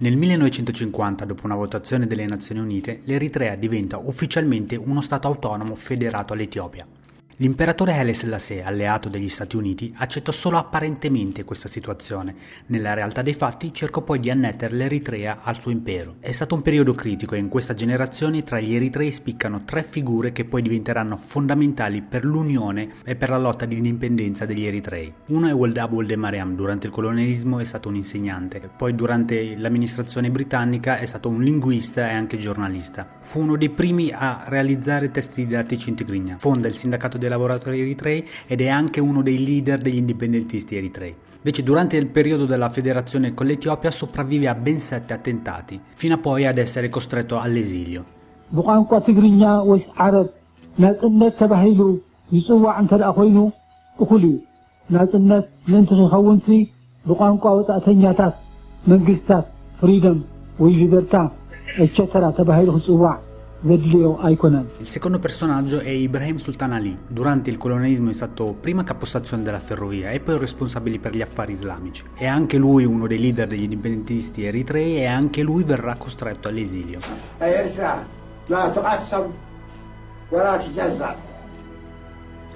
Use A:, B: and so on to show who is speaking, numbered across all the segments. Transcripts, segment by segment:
A: Nel 1950, dopo una votazione delle Nazioni Unite, l'Eritrea diventa ufficialmente uno Stato autonomo federato all'Etiopia. L'imperatore Haile Selassie, alleato degli Stati Uniti, accettò solo apparentemente questa situazione. Nella realtà dei fatti cercò poi di annettere l'Eritrea al suo impero. È stato un periodo critico e in questa generazione tra gli eritrei spiccano tre figure che poi diventeranno fondamentali per l'unione e per la lotta di indipendenza degli eritrei. Uno è Wald Abdel Mariam, durante il colonialismo è stato un insegnante, poi durante l'amministrazione britannica è stato un linguista e anche giornalista. Fu uno dei primi a realizzare testi didattici in tigrinya, fonda il sindacato dei lavoratori eritrei ed è anche uno dei leader degli indipendentisti eritrei. Invece durante il periodo della federazione con l'Etiopia sopravvive a ben 7 attentati, fino a poi ad essere costretto all'esilio.
B: ብቋንቋ ትግርኛ ወይ ዓረብ ናጽነት ተባሂሉ ይጽዋዕ እንተደኣ ኮይኑ እኩል እዩ ናጽነት ምንቲ ክኸውን ብቋንቋ ወጻእተኛታት መንግስታት ፍሪደም ወይ ሊበርታ ኤቸተራ ተባሂሉ ክጽዋዕ Il
A: secondo personaggio è Ibrahim Sultan Ali. Durante il colonialismo è stato prima capostazione della ferrovia e poi responsabile per gli affari islamici. È anche lui uno dei leader degli indipendentisti eritrei e anche lui verrà costretto all'esilio.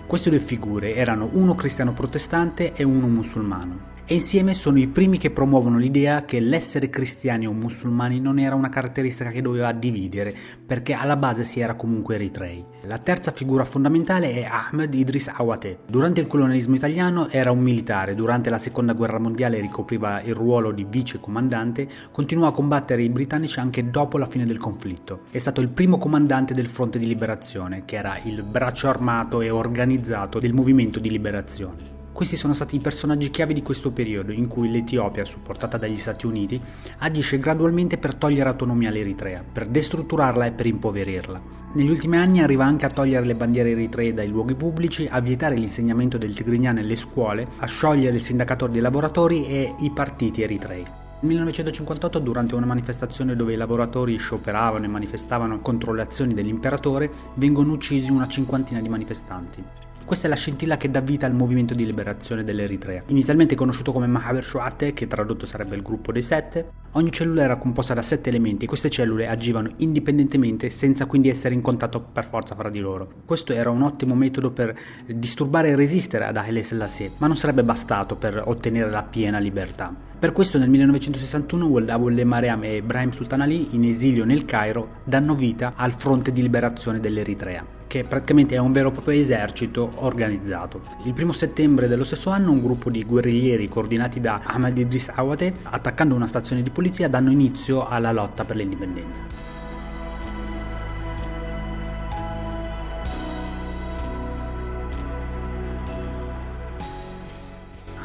A: Queste due figure erano uno cristiano protestante e uno musulmano. E insieme sono i primi che promuovono l'idea che l'essere cristiani o musulmani non era una caratteristica che doveva dividere, perché alla base si era comunque eritrei. La terza figura fondamentale è Ahmed Idris Awate. Durante il colonialismo italiano era un militare, durante la seconda guerra mondiale ricopriva il ruolo di vice comandante, continuò a combattere i britannici anche dopo la fine del conflitto. È stato il primo comandante del Fronte di Liberazione, che era il braccio armato e organizzato del movimento di liberazione. Questi sono stati i personaggi chiave di questo periodo in cui l'Etiopia, supportata dagli Stati Uniti, agisce gradualmente per togliere autonomia all'Eritrea, per destrutturarla e per impoverirla. Negli ultimi anni arriva anche a togliere le bandiere eritree dai luoghi pubblici, a vietare l'insegnamento del tigrinya nelle scuole, a sciogliere il sindacato dei lavoratori e i partiti eritrei. Nel 1958, durante una manifestazione dove i lavoratori scioperavano e manifestavano contro le azioni dell'imperatore, vengono uccisi una cinquantina di manifestanti. Questa è la scintilla che dà vita al movimento di liberazione dell'Eritrea. Inizialmente conosciuto come Mahaber Shuate, che tradotto sarebbe il gruppo dei 7, ogni cellula era composta da 7 elementi e queste cellule agivano indipendentemente senza quindi essere in contatto per forza fra di loro. Questo era un ottimo metodo per disturbare e resistere ad Haile Selassie, ma non sarebbe bastato per ottenere la piena libertà. Per questo nel 1961 Wald Abdel Mariam e Ibrahim Sultan Ali, in esilio nel Cairo, danno vita al Fronte di Liberazione dell'Eritrea, che praticamente è un vero e proprio esercito organizzato. Il 1 settembre dello stesso anno un gruppo di guerriglieri coordinati da Ahmed Idris Awate, attaccando una stazione di polizia, danno inizio alla lotta per l'indipendenza.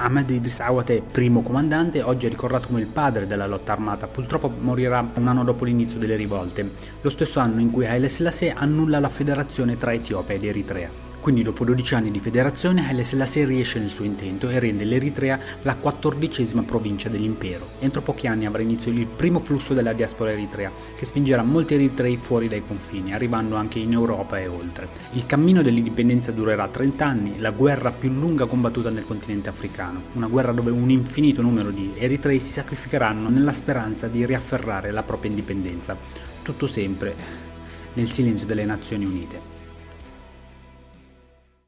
A: Ahmed Idris Awate, primo comandante, oggi è ricordato come il padre della lotta armata. Purtroppo morirà un anno dopo l'inizio delle rivolte, lo stesso anno in cui Haile Selassie annulla la federazione tra Etiopia ed Eritrea. Quindi dopo 12 anni di federazione Haile Selassie riesce nel suo intento e rende l'Eritrea la 14ª provincia dell'impero. Entro pochi anni avrà inizio il primo flusso della diaspora eritrea, che spingerà molti eritrei fuori dai confini, arrivando anche in Europa e oltre. Il cammino dell'indipendenza durerà 30 anni, la guerra più lunga combattuta nel continente africano, una guerra dove un infinito numero di eritrei si sacrificheranno nella speranza di riafferrare la propria indipendenza. Tutto sempre nel silenzio delle Nazioni Unite.